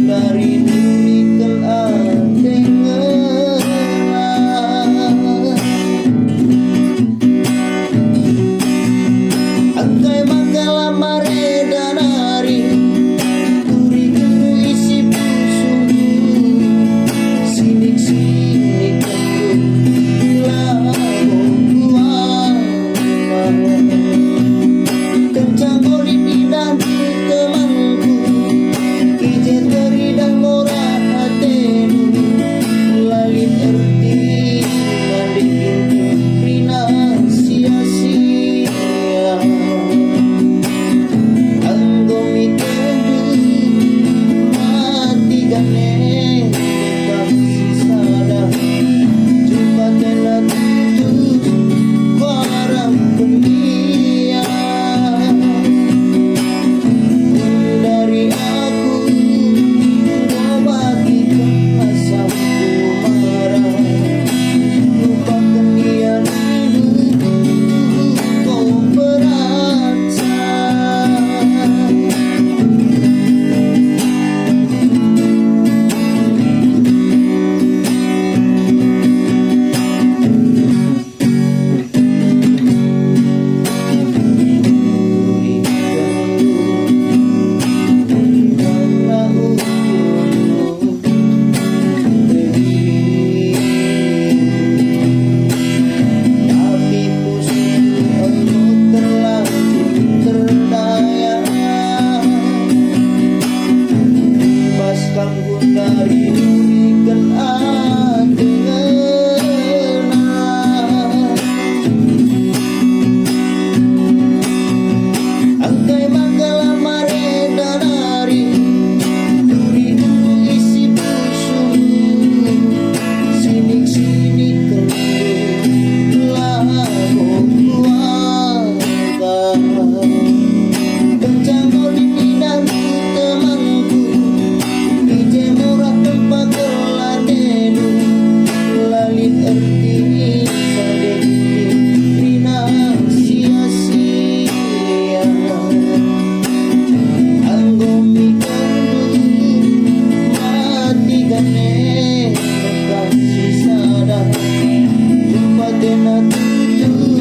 Dari dunikan angkai mangkala mare danari turi genu isi pusu sinik-sinik kencang goli pindah di temanku ijen dari dan murah hatenu lalit erti mandikin rina sia-sia anggomi tendu mati gane kasih sada jumpa kena tujuh barang dunia dari aku mengobatikan asaku marah lupakan dia hidup kau merasa dari dunikan angkai mangkala mare danari turi dulu isi pusu sinik-sinik lagu keluarga kencang goli pindah temanku ije murah tempat keladenu lalit erti sadeki rina sia-sia anggomi kandu mati gane kasih sada jumpa kena tujuh